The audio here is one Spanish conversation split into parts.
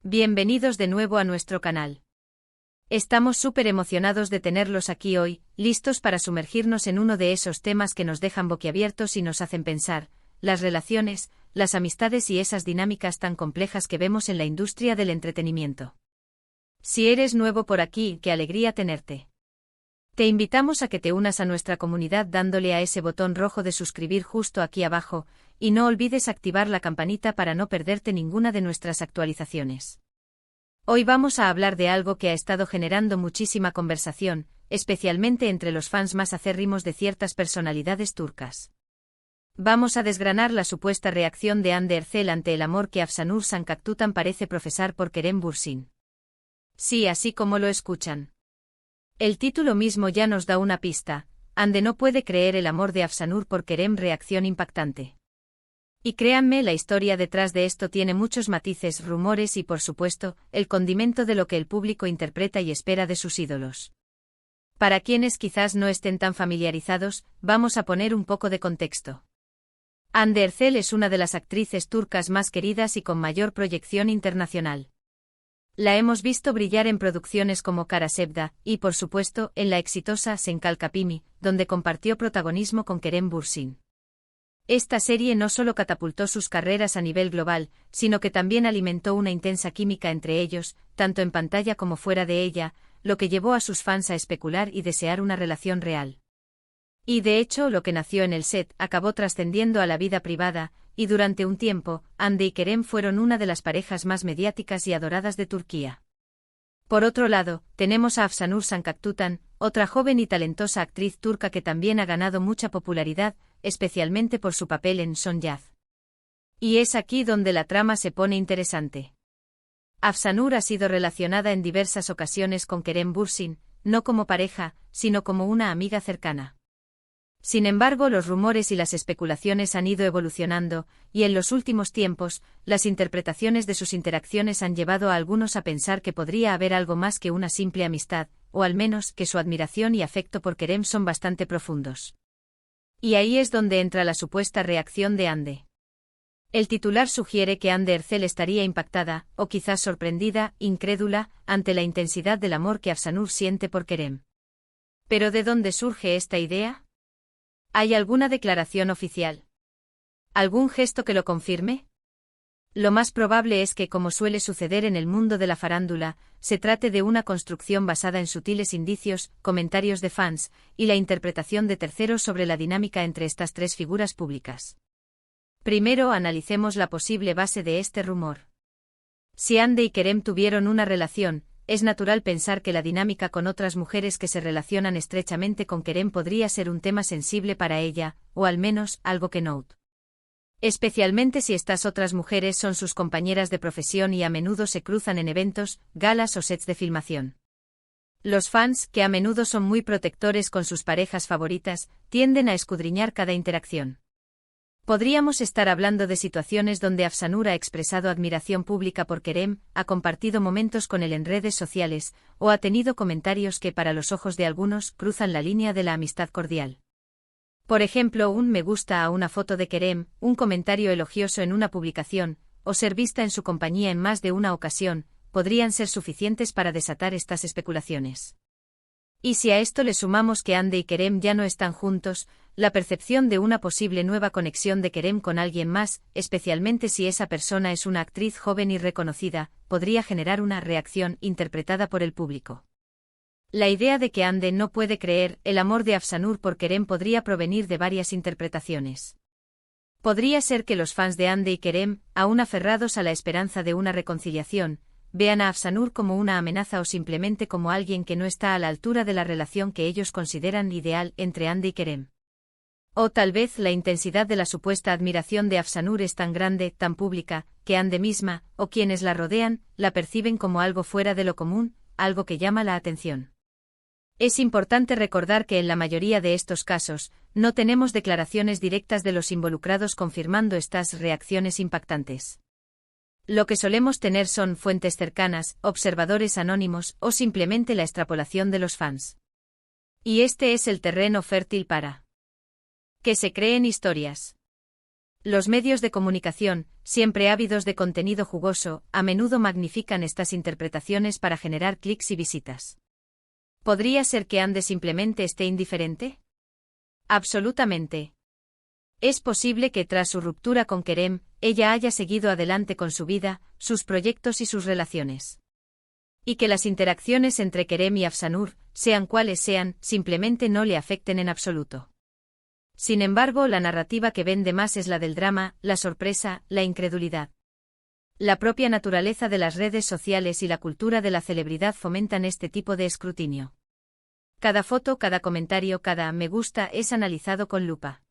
Bienvenidos de nuevo a nuestro canal. Estamos súper emocionados de tenerlos aquí hoy, listos para sumergirnos en uno de esos temas que nos dejan boquiabiertos y nos hacen pensar, las relaciones, las amistades y esas dinámicas tan complejas que vemos en la industria del entretenimiento. Si eres nuevo por aquí, qué alegría tenerte. Te invitamos a que te unas a nuestra comunidad dándole a ese botón rojo de suscribir justo aquí abajo, y no olvides activar la campanita para no perderte ninguna de nuestras actualizaciones. Hoy vamos a hablar de algo que ha estado generando muchísima conversación, especialmente entre los fans más acérrimos de ciertas personalidades turcas. Vamos a desgranar la supuesta reacción de Hande Erçel ante el amor que Afsanur Sancaktutan parece profesar por Kerem Bürsin. Sí, así como lo escuchan. El título mismo ya nos da una pista: Hande no puede creer el amor de Afsanur por Kerem, reacción impactante. Y créanme, la historia detrás de esto tiene muchos matices, rumores y por supuesto, el condimento de lo que el público interpreta y espera de sus ídolos. Para quienes quizás no estén tan familiarizados, vamos a poner un poco de contexto. Hande Erçel es una de las actrices turcas más queridas y con mayor proyección internacional. La hemos visto brillar en producciones como Kara Sevda, y por supuesto, en la exitosa Sen Kalkapimi, donde compartió protagonismo con Kerem Bürsin. Esta serie no solo catapultó sus carreras a nivel global, sino que también alimentó una intensa química entre ellos, tanto en pantalla como fuera de ella, lo que llevó a sus fans a especular y desear una relación real. Y de hecho, lo que nació en el set acabó trascendiendo a la vida privada, y durante un tiempo, Hande y Kerem fueron una de las parejas más mediáticas y adoradas de Turquía. Por otro lado, tenemos a Afsanur Sancaktutan, otra joven y talentosa actriz turca que también ha ganado mucha popularidad, especialmente por su papel en Son Yaz. Y es aquí donde la trama se pone interesante. Afsanur ha sido relacionada en diversas ocasiones con Kerem Bürsin, no como pareja, sino como una amiga cercana. Sin embargo, los rumores y las especulaciones han ido evolucionando, y en los últimos tiempos, las interpretaciones de sus interacciones han llevado a algunos a pensar que podría haber algo más que una simple amistad, o al menos que su admiración y afecto por Kerem son bastante profundos. Y ahí es donde entra la supuesta reacción de Hande. El titular sugiere que Hande Erçel estaría impactada, o quizás sorprendida, incrédula, ante la intensidad del amor que Afsanur siente por Kerem. ¿Pero de dónde surge esta idea? ¿Hay alguna declaración oficial? ¿Algún gesto que lo confirme? Lo más probable es que, como suele suceder en el mundo de la farándula, se trate de una construcción basada en sutiles indicios, comentarios de fans, y la interpretación de terceros sobre la dinámica entre estas tres figuras públicas. Primero analicemos la posible base de este rumor. Si Hande y Kerem tuvieron una relación, es natural pensar que la dinámica con otras mujeres que se relacionan estrechamente con Kerem podría ser un tema sensible para ella, o al menos, algo que note. Especialmente si estas otras mujeres son sus compañeras de profesión y a menudo se cruzan en eventos, galas o sets de filmación. Los fans, que a menudo son muy protectores con sus parejas favoritas, tienden a escudriñar cada interacción. Podríamos estar hablando de situaciones donde Afsanur ha expresado admiración pública por Kerem, ha compartido momentos con él en redes sociales, o ha tenido comentarios que para los ojos de algunos cruzan la línea de la amistad cordial. Por ejemplo, un me gusta a una foto de Kerem, un comentario elogioso en una publicación, o ser vista en su compañía en más de una ocasión, podrían ser suficientes para desatar estas especulaciones. Y si a esto le sumamos que Hande y Kerem ya no están juntos, la percepción de una posible nueva conexión de Kerem con alguien más, especialmente si esa persona es una actriz joven y reconocida, podría generar una reacción interpretada por el público. La idea de que Hande no puede creer el amor de Afsanur por Kerem podría provenir de varias interpretaciones. Podría ser que los fans de Hande y Kerem, aún aferrados a la esperanza de una reconciliación, vean a Afsanur como una amenaza o simplemente como alguien que no está a la altura de la relación que ellos consideran ideal entre Hande y Kerem. O tal vez la intensidad de la supuesta admiración de Afsanur es tan grande, tan pública, que Hande misma, o quienes la rodean, la perciben como algo fuera de lo común, algo que llama la atención. Es importante recordar que en la mayoría de estos casos, no tenemos declaraciones directas de los involucrados confirmando estas reacciones impactantes. Lo que solemos tener son fuentes cercanas, observadores anónimos o simplemente la extrapolación de los fans. Y este es el terreno fértil para que se creen historias. Los medios de comunicación, siempre ávidos de contenido jugoso, a menudo magnifican estas interpretaciones para generar clics y visitas. ¿Podría ser que Ande simplemente esté indiferente? Absolutamente. Es posible que tras su ruptura con Kerem, ella haya seguido adelante con su vida, sus proyectos y sus relaciones. Y que las interacciones entre Kerem y Afsanur, sean cuales sean, simplemente no le afecten en absoluto. Sin embargo, la narrativa que vende más es la del drama, la sorpresa, la incredulidad. La propia naturaleza de las redes sociales y la cultura de la celebridad fomentan este tipo de escrutinio. Cada foto, cada comentario, cada me gusta es analizado con lupa.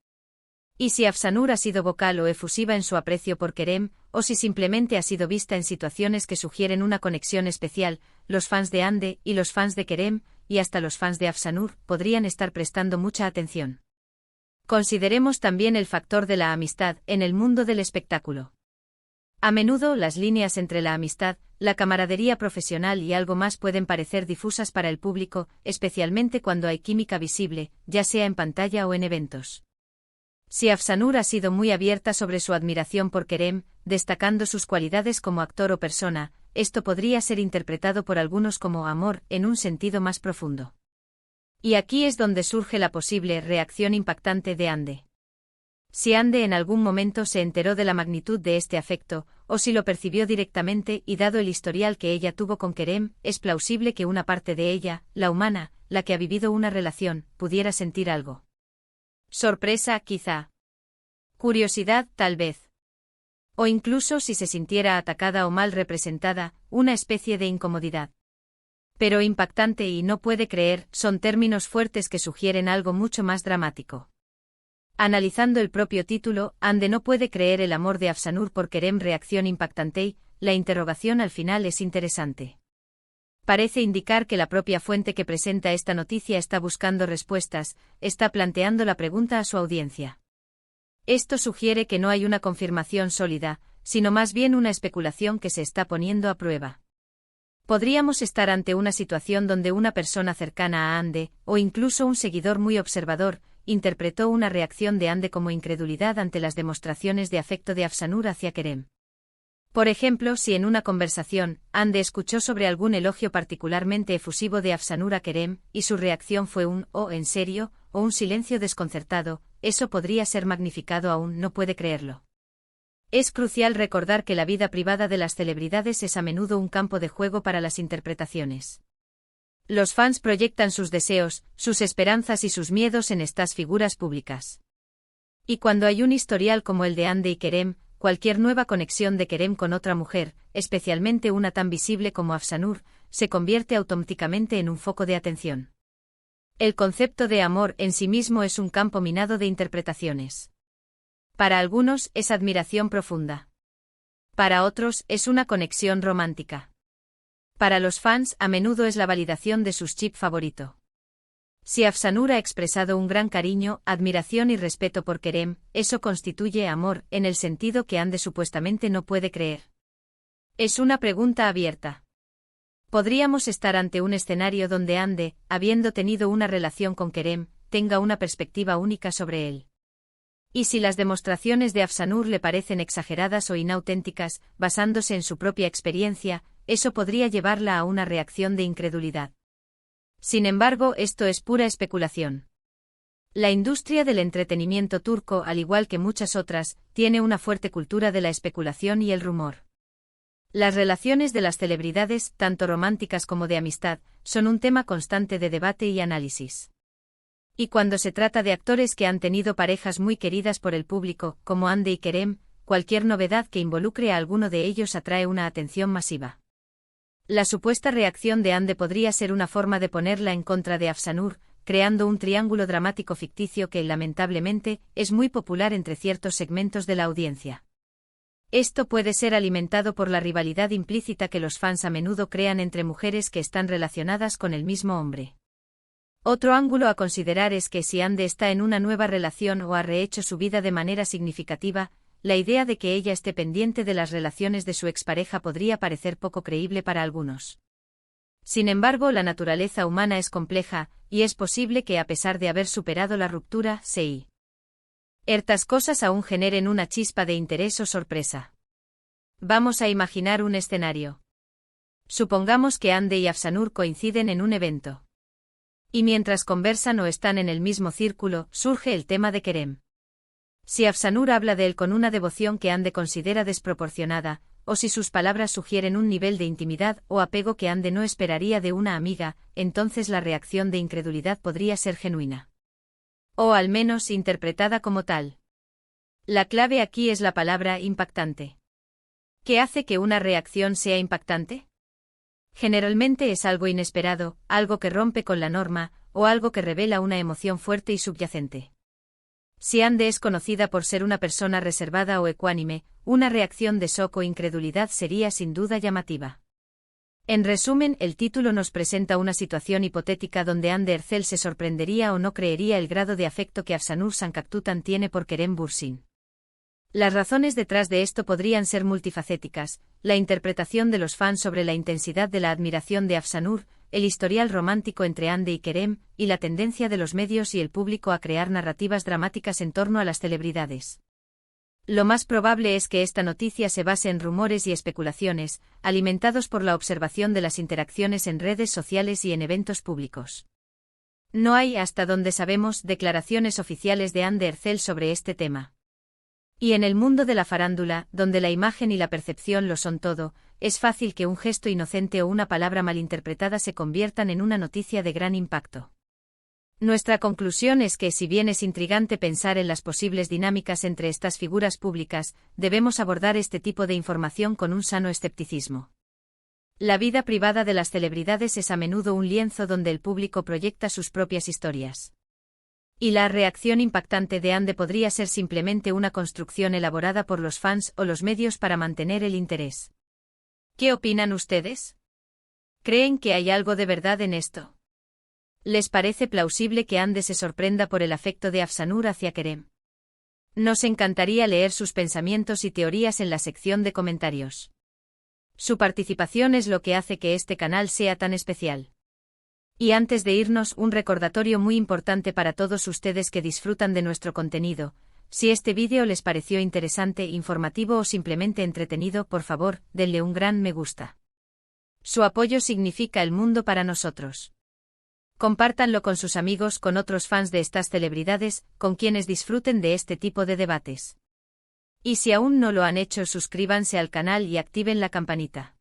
Y si Afsanur ha sido vocal o efusiva en su aprecio por Kerem, o si simplemente ha sido vista en situaciones que sugieren una conexión especial, los fans de Ande y los fans de Kerem, y hasta los fans de Afsanur, podrían estar prestando mucha atención. Consideremos también el factor de la amistad en el mundo del espectáculo. A menudo las líneas entre la amistad, la camaradería profesional y algo más pueden parecer difusas para el público, especialmente cuando hay química visible, ya sea en pantalla o en eventos. Si Afsanur ha sido muy abierta sobre su admiración por Kerem, destacando sus cualidades como actor o persona, esto podría ser interpretado por algunos como amor en un sentido más profundo. Y aquí es donde surge la posible reacción impactante de Ande. Si Ande en algún momento se enteró de la magnitud de este afecto, o si lo percibió directamente y dado el historial que ella tuvo con Kerem, es plausible que una parte de ella, la humana, la que ha vivido una relación, pudiera sentir algo. Sorpresa, quizá. Curiosidad, tal vez. O incluso si se sintiera atacada o mal representada, una especie de incomodidad. Pero impactante y no puede creer son términos fuertes que sugieren algo mucho más dramático. Analizando el propio título, Ande no puede creer el amor de Afsanur por Kerem. Reacción impactante. La interrogación al final es interesante. Parece indicar que la propia fuente que presenta esta noticia está buscando respuestas, está planteando la pregunta a su audiencia. Esto sugiere que no hay una confirmación sólida, sino más bien una especulación que se está poniendo a prueba. Podríamos estar ante una situación donde una persona cercana a Ande, o incluso un seguidor muy observador, interpretó una reacción de Ande como incredulidad ante las demostraciones de afecto de Afsanur hacia Kerem. Por ejemplo, si en una conversación, Ande escuchó sobre algún elogio particularmente efusivo de Afsanur a Kerem, y su reacción fue un «oh, ¿en serio?», o un silencio desconcertado, eso podría ser magnificado aún, no puede creerlo. Es crucial recordar que la vida privada de las celebridades es a menudo un campo de juego para las interpretaciones. Los fans proyectan sus deseos, sus esperanzas y sus miedos en estas figuras públicas. Y cuando hay un historial como el de Ande y Kerem, cualquier nueva conexión de Kerem con otra mujer, especialmente una tan visible como Afsanur, se convierte automáticamente en un foco de atención. El concepto de amor en sí mismo es un campo minado de interpretaciones. Para algunos es admiración profunda. Para otros es una conexión romántica. Para los fans a menudo es la validación de su chip favorito. Si Afsanur ha expresado un gran cariño, admiración y respeto por Kerem, eso constituye amor, en el sentido que Ande supuestamente no puede creer. Es una pregunta abierta. Podríamos estar ante un escenario donde Ande, habiendo tenido una relación con Kerem, tenga una perspectiva única sobre él. Y si las demostraciones de Afsanur le parecen exageradas o inauténticas, basándose en su propia experiencia, eso podría llevarla a una reacción de incredulidad. Sin embargo, esto es pura especulación. La industria del entretenimiento turco, al igual que muchas otras, tiene una fuerte cultura de la especulación y el rumor. Las relaciones de las celebridades, tanto románticas como de amistad, son un tema constante de debate y análisis. Y cuando se trata de actores que han tenido parejas muy queridas por el público, como Ande y Kerem, cualquier novedad que involucre a alguno de ellos atrae una atención masiva. La supuesta reacción de Ande podría ser una forma de ponerla en contra de Afsanur, creando un triángulo dramático ficticio que, lamentablemente, es muy popular entre ciertos segmentos de la audiencia. Esto puede ser alimentado por la rivalidad implícita que los fans a menudo crean entre mujeres que están relacionadas con el mismo hombre. Otro ángulo a considerar es que si Ande está en una nueva relación o ha rehecho su vida de manera significativa, la idea de que ella esté pendiente de las relaciones de su expareja podría parecer poco creíble para algunos. Sin embargo, la naturaleza humana es compleja, y es posible que a pesar de haber superado la ruptura, Estas cosas aún generen una chispa de interés o sorpresa. Vamos a imaginar un escenario. Supongamos que Ande y Afsanur coinciden en un evento. Y mientras conversan o están en el mismo círculo, surge el tema de Kerem. Si Afsanur habla de él con una devoción que Ande considera desproporcionada, o si sus palabras sugieren un nivel de intimidad o apego que Ande no esperaría de una amiga, entonces la reacción de incredulidad podría ser genuina. O al menos interpretada como tal. La clave aquí es la palabra impactante. ¿Qué hace que una reacción sea impactante? Generalmente es algo inesperado, algo que rompe con la norma, o algo que revela una emoción fuerte y subyacente. Si Ande es conocida por ser una persona reservada o ecuánime, una reacción de shock o incredulidad sería sin duda llamativa. En resumen, el título nos presenta una situación hipotética donde Ande Ercel se sorprendería o no creería el grado de afecto que Afsanur Sankaktutan tiene por Kerem Bürsin. Las razones detrás de esto podrían ser multifacéticas: la interpretación de los fans sobre la intensidad de la admiración de Afsanur, el historial romántico entre Ande y Kerem, y la tendencia de los medios y el público a crear narrativas dramáticas en torno a las celebridades. Lo más probable es que esta noticia se base en rumores y especulaciones, alimentados por la observación de las interacciones en redes sociales y en eventos públicos. No hay, hasta donde sabemos, declaraciones oficiales de Ande Ercel sobre este tema. Y en el mundo de la farándula, donde la imagen y la percepción lo son todo, es fácil que un gesto inocente o una palabra malinterpretada se conviertan en una noticia de gran impacto. Nuestra conclusión es que, si bien es intrigante pensar en las posibles dinámicas entre estas figuras públicas, debemos abordar este tipo de información con un sano escepticismo. La vida privada de las celebridades es a menudo un lienzo donde el público proyecta sus propias historias. Y la reacción impactante de Ande podría ser simplemente una construcción elaborada por los fans o los medios para mantener el interés. ¿Qué opinan ustedes? ¿Creen que hay algo de verdad en esto? ¿Les parece plausible que Ande se sorprenda por el afecto de Afsanur hacia Kerem? Nos encantaría leer sus pensamientos y teorías en la sección de comentarios. Su participación es lo que hace que este canal sea tan especial. Y antes de irnos, un recordatorio muy importante para todos ustedes que disfrutan de nuestro contenido: si este vídeo les pareció interesante, informativo o simplemente entretenido, por favor, denle un gran me gusta. Su apoyo significa el mundo para nosotros. Compártanlo con sus amigos, con otros fans de estas celebridades, con quienes disfruten de este tipo de debates. Y si aún no lo han hecho, suscríbanse al canal y activen la campanita.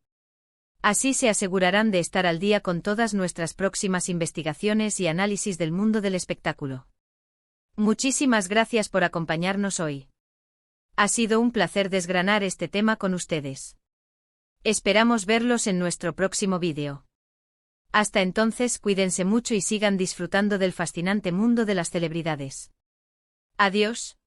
Así se asegurarán de estar al día con todas nuestras próximas investigaciones y análisis del mundo del espectáculo. Muchísimas gracias por acompañarnos hoy. Ha sido un placer desgranar este tema con ustedes. Esperamos verlos en nuestro próximo vídeo. Hasta entonces, cuídense mucho y sigan disfrutando del fascinante mundo de las celebridades. Adiós.